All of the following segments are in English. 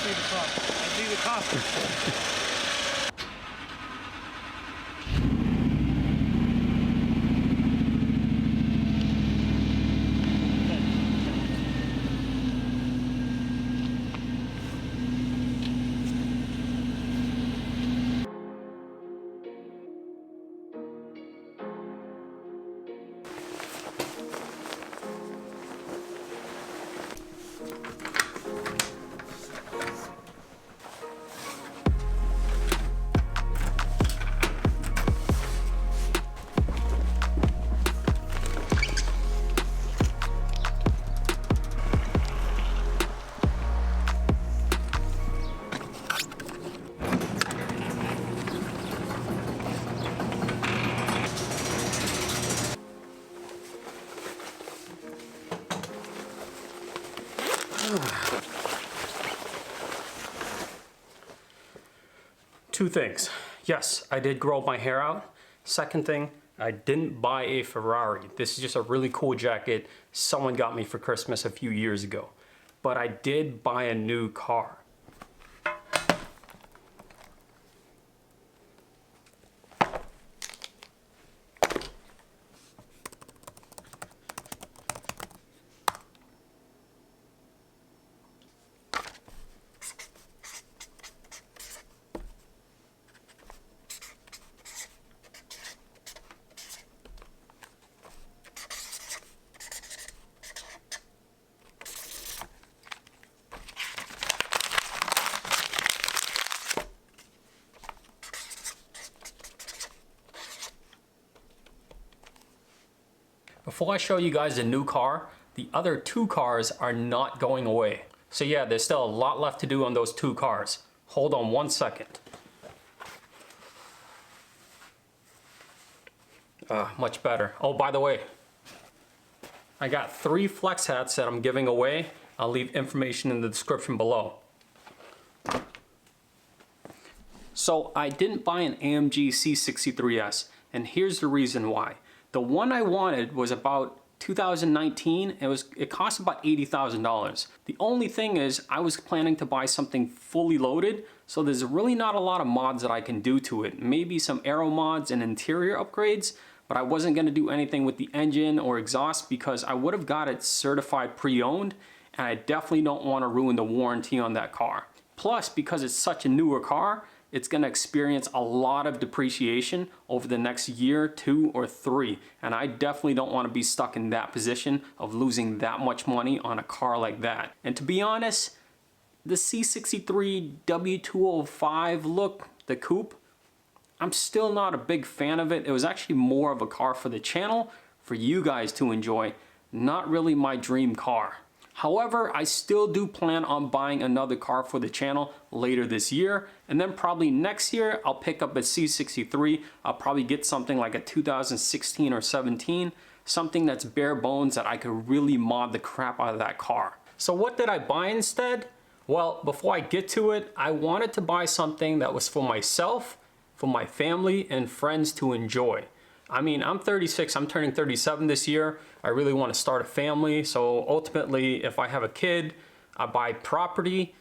see the car. I see the car. Two things. Yes, I did grow my hair out. Second thing, I didn't buy a Ferrari. This is just a really cool jacket someone got me for Christmas a few years ago. But I did buy a new car. Before I show you guys the new car, the other two cars are not going away. So yeah, there's still a lot left to do on those two cars. Hold on one second. Much better. Oh, by the way, I got 3 Flexx hats that I'm giving away. I'll leave information in the description below. So I didn't buy an AMG C63S, and here's the reason why. The one I wanted was about 2019. It cost about $80,000. The only thing is I was planning to buy something fully loaded, so there's really not a lot of mods that I can do to it. Maybe some aero mods and interior upgrades, but I wasn't going to do anything with the engine or exhaust because I would have got it certified pre-owned, and I definitely don't want to ruin the warranty on that car. Plus, because it's such a newer car, it's going to experience a lot of depreciation over the next year, 2 or 3. And I definitely don't want to be stuck in that position of losing that much money on a car like that. And to be honest, the C63 W205 look, the coupe, I'm still not a big fan of it. It was actually more of a car for the channel, for you guys to enjoy, not really my dream car. However, I still do plan on buying another car for the channel later this year, and then probably next year I'll pick up a C63. I'll probably get something like a 2016 or 17, something that's bare bones that I could really mod the crap out of that car. So what did I buy instead? Well, before I get to it, I wanted to buy something that was for myself, for my family and friends to enjoy. I mean, I'm 36, I'm turning 37 this year. I really want to start a family. So ultimately, if I have a kid, I buy property,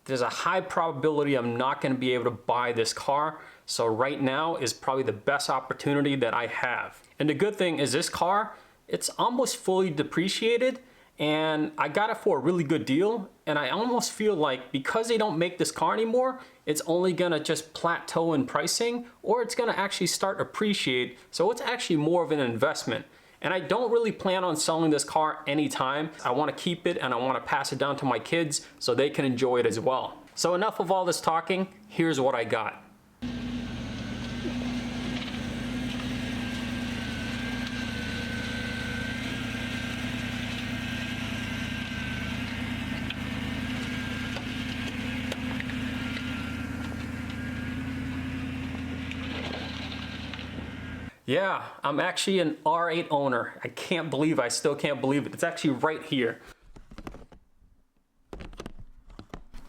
there's a high probability I'm not going to be able to buy this car. So right now is probably the best opportunity that I have. And the good thing is this car, it's almost fully depreciated, and I got it for a really good deal. And I almost feel like because they don't make this car anymore, it's only gonna just plateau in pricing, or it's gonna actually start appreciate. So it's actually more of an investment. And I don't really plan on selling this car anytime. I wanna keep it and I wanna pass it down to my kids so they can enjoy it as well. So enough of all this talking, here's what I got. Yeah, I'm actually an R8 owner. I still can't believe it. It's actually right here.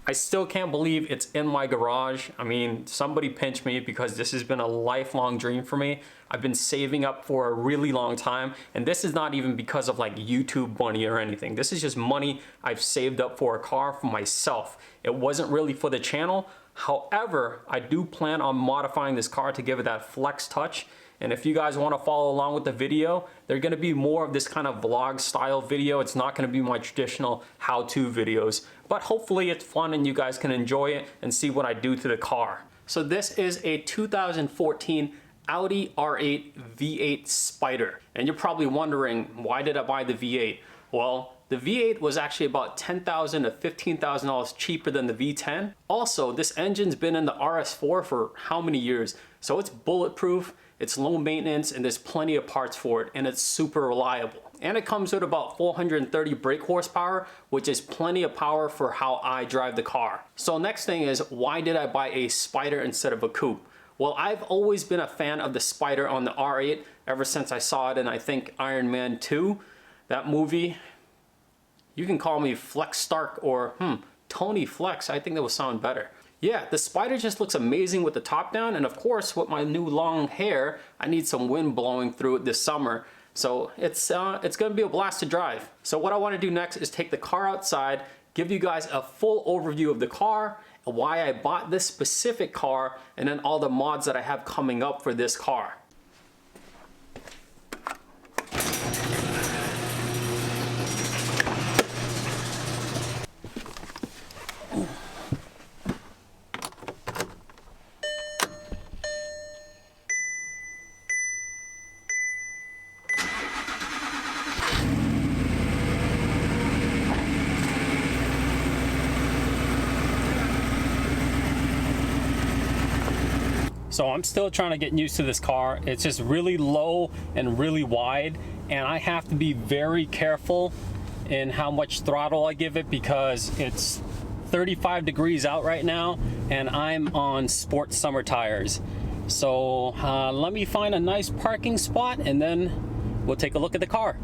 I still can't believe it's in my garage. I mean, somebody pinch me because this has been a lifelong dream for me. I've been saving up for a really long time, and this is not even because of like YouTube money or anything. This is just money I've saved up for a car for myself. It wasn't really for the channel. However, I do plan on modifying this car to give it that flex touch. And if you guys want to follow along with the video, there's going to be more of this kind of vlog style video. It's not going to be my traditional how-to videos, but hopefully it's fun and you guys can enjoy it and see what I do to the car. So this is a 2014 Audi R8 V8 Spyder. And you're probably wondering, why did I buy the V8? Well, the V8 was actually about $10,000 to $15,000 cheaper than the V10. Also, this engine's been in the RS4 for how many years? So it's bulletproof, it's low maintenance, and there's plenty of parts for it, and it's super reliable. And it comes with about 430 brake horsepower, which is plenty of power for how I drive the car. So next thing is, why did I buy a Spyder instead of a coupe? Well, I've always been a fan of the Spyder on the R8 ever since I saw it in, I think, Iron Man 2. That movie, you can call me Flex Stark or Tony Flex. I think that would sound better. Yeah, the Spyder just looks amazing with the top down, and of course with my new long hair, I need some wind blowing through it this summer. So it's gonna be a blast to drive. So what I wanna do next is take the car outside, give you guys a full overview of the car, why I bought this specific car, and then all the mods that I have coming up for this car. So I'm still trying to get used to this car. It's just really low and really wide, and I have to be very careful in how much throttle I give it because it's 35 degrees out right now and I'm on sport summer tires. So let me find a nice parking spot and then we'll take a look at the car.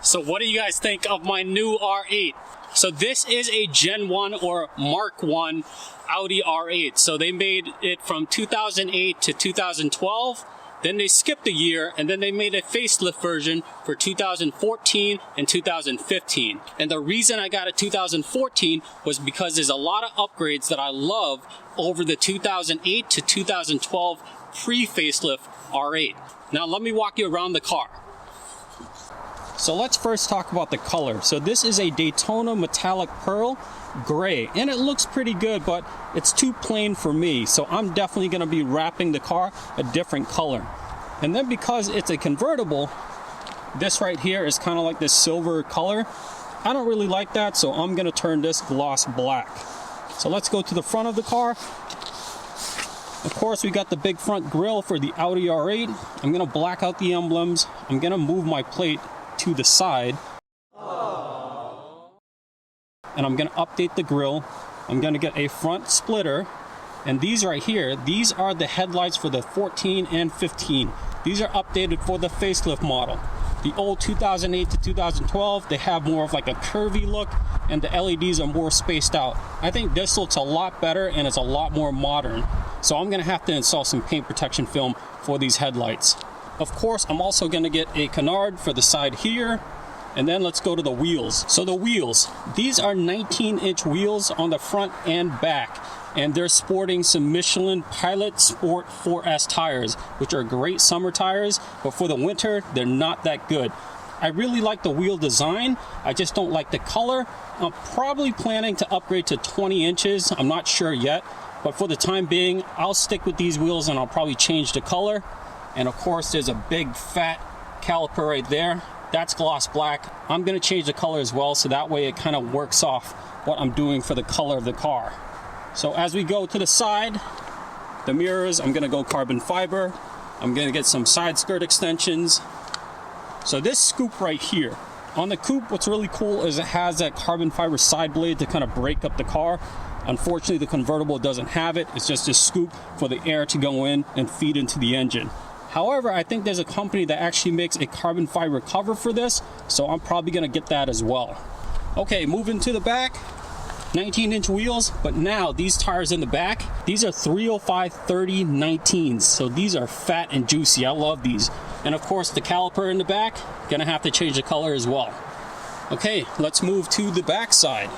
So what do you guys think of my new R8? So this is a Gen 1 or Mark 1 Audi R8. So they made it from 2008 to 2012. Then they skipped a year and then they made a facelift version for 2014 and 2015. And the reason I got a 2014 was because there's a lot of upgrades that I love over the 2008 to 2012 pre-facelift R8. Now let me walk you around the car. So let's first talk about the color. So this is a Daytona metallic pearl gray, and it looks pretty good, but it's too plain for me. So I'm definitely gonna be wrapping the car a different color. And then because it's a convertible, this right here is kind of like this silver color. I don't really like that, so I'm gonna turn this gloss black. So let's go to the front of the car. Of course, we got the big front grille for the Audi R8. I'm gonna black out the emblems. I'm gonna move my plate to the side. And I'm gonna update the grille. I'm gonna get a front splitter. And these right here, these are the headlights for the 14 and 15. These are updated for the facelift model. The old 2008 to 2012, they have more of like a curvy look and the LEDs are more spaced out. I think this looks a lot better and it's a lot more modern. So I'm gonna have to install some paint protection film for these headlights. Of course, I'm also gonna get a canard for the side here. And then let's go to the wheels. So the wheels, these are 19-inch wheels on the front and back. And they're sporting some Michelin Pilot Sport 4S tires, which are great summer tires, but for the winter, they're not that good. I really like the wheel design. I just don't like the color. I'm probably planning to upgrade to 20 inches. I'm not sure yet, but for the time being, I'll stick with these wheels and I'll probably change the color. And of course, there's a big fat caliper right there. That's gloss black. I'm gonna change the color as well, so that way it kind of works off what I'm doing for the color of the car. So as we go to the side, the mirrors, I'm gonna go carbon fiber. I'm gonna get some side skirt extensions. So this scoop right here, on the coupe, what's really cool is it has that carbon fiber side blade to kind of break up the car. Unfortunately, the convertible doesn't have it. It's just a scoop for the air to go in and feed into the engine. However, I think there's a company that actually makes a carbon fiber cover for this, so I'm probably gonna get that as well. Okay, moving to the back. 19-inch wheels, but now these tires in the back, these are 305/30/19s, so these are fat and juicy. I love these. And of course the caliper in the back, gonna have to change the color as well. Okay, let's move to the back side.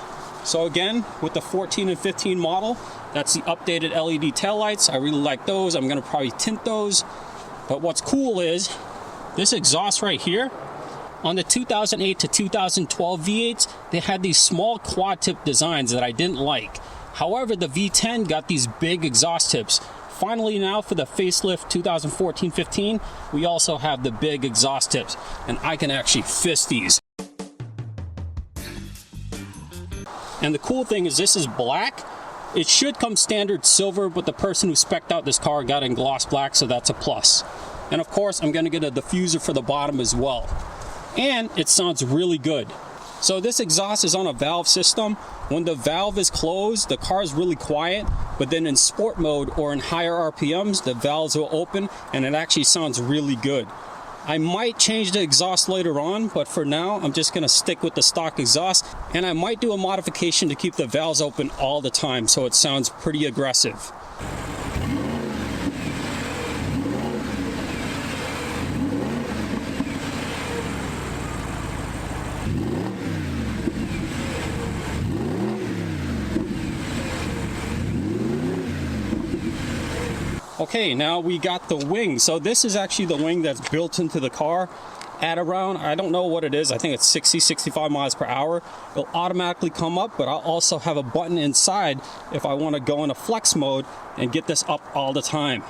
So again, with the 14 and 15 model, that's the updated LED taillights. I really like those. I'm gonna probably tint those. But what's cool is this exhaust right here. On the 2008 to 2012 V8s, they had these small quad tip designs that I didn't like. However, the V10 got these big exhaust tips. Finally now for the facelift 2014-15, we also have the big exhaust tips, and I can actually fist these. And the cool thing is this is black. It should come standard silver, but the person who spec'd out this car got in gloss black, so that's a plus. And of course, I'm gonna get a diffuser for the bottom as well. And it sounds really good. So this exhaust is on a valve system. When the valve is closed, the car is really quiet, but then in sport mode or in higher RPMs, the valves will open and it actually sounds really good. I might change the exhaust later on, but for now, I'm just gonna stick with the stock exhaust, and I might do a modification to keep the valves open all the time so it sounds pretty aggressive. Okay, now we got the wing. So this is actually the wing that's built into the car at around, I don't know what it is, I think it's 60, 65 miles per hour. It'll automatically come up, but I'll also have a button inside if I want to go into flex mode and get this up all the time.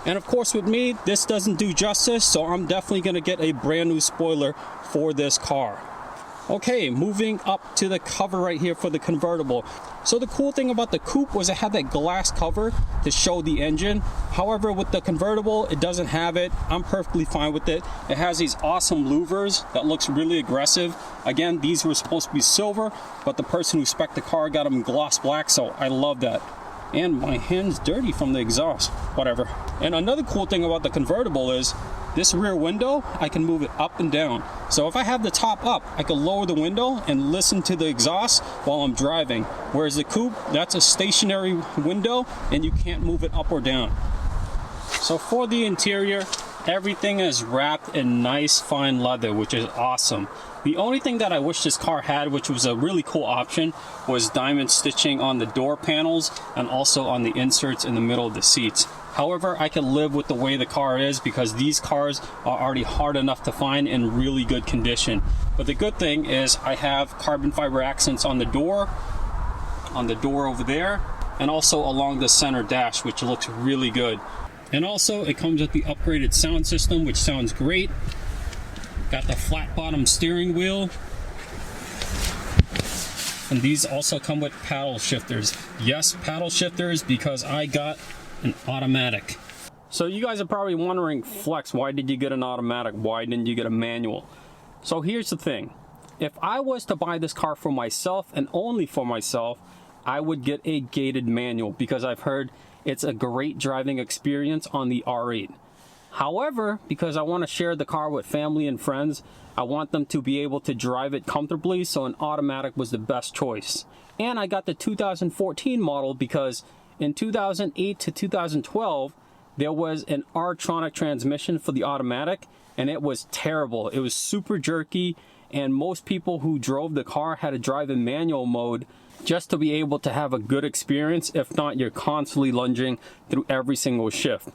And of course with me, this doesn't do justice, so I'm definitely going to get a brand new spoiler for this car. Okay, moving up to the cover right here for the convertible. So the cool thing about the coupe was it had that glass cover to show the engine. However, with the convertible, it doesn't have it. I'm perfectly fine with it. It has these awesome louvers that looks really aggressive. Again, these were supposed to be silver, but the person who spec'd the car got them gloss black, so I love that. And my hand's dirty from the exhaust, whatever. And another cool thing about the convertible is this rear window, I can move it up and down. So if I have the top up, I can lower the window and listen to the exhaust while I'm driving. Whereas the coupe, that's a stationary window and you can't move it up or down. So for the interior, everything is wrapped in nice fine leather, which is awesome. The only thing that I wish this car had, which was a really cool option, was diamond stitching on the door panels and also on the inserts in the middle of the seats. However, I can live with the way the car is because these cars are already hard enough to find in really good condition. But the good thing is I have carbon fiber accents on the door over there, and also along the center dash, which looks really good. And also it comes with the upgraded sound system, which sounds great. Got the flat bottom steering wheel. And these also come with paddle shifters. Yes, paddle shifters, because I got an automatic. So you guys are probably wondering, Flex, why did you get an automatic? Why didn't you get a manual? So here's the thing. If I was to buy this car for myself and only for myself, I would get a gated manual because I've heard it's a great driving experience on the R8. However, because I want to share the car with family and friends, I want them to be able to drive it comfortably, so an automatic was the best choice. And I got the 2014 model because in 2008 to 2012, there was an S-tronic transmission for the automatic, and it was terrible. It was super jerky, and most people who drove the car had to drive in manual mode just to be able to have a good experience. If not, you're constantly lunging through every single shift.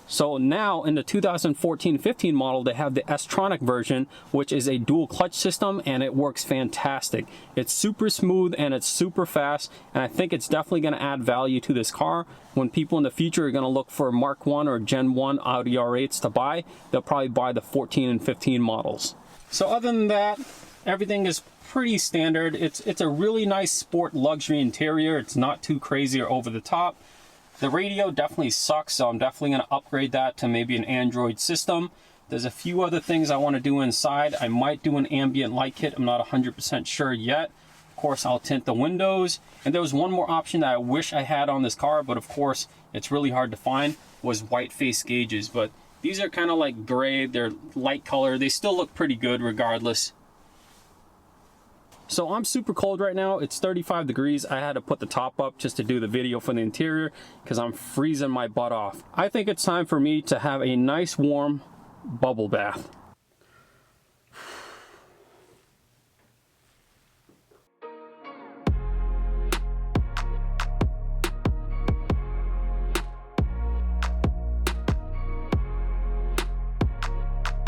So now in the 2014-15 model, they have the S-tronic version, which is a dual clutch system, and it works fantastic. It's super smooth and it's super fast, and I think it's definitely going to add value to this car. When people in the future are going to look for Mark 1 or Gen 1 Audi R8s to buy, they'll probably buy the 14 and 15 models. So other than that, everything is pretty standard. It's a really nice sport luxury interior. It's not too crazy or over the top. The radio definitely sucks, so I'm definitely going to upgrade that to maybe an Android system. There's a few other things I want to do inside. I might do an ambient light kit. I'm not 100% sure yet. Of course, I'll tint the windows. And there was one more option that I wish I had on this car, but of course, it's really hard to find, was white face gauges. But these are kind of like gray. They're light color. They still look pretty good regardless. So I'm super cold right now. It's 35 degrees. I had to put the top up just to do the video for the interior because I'm freezing my butt off. I think it's time for me to have a nice warm bubble bath.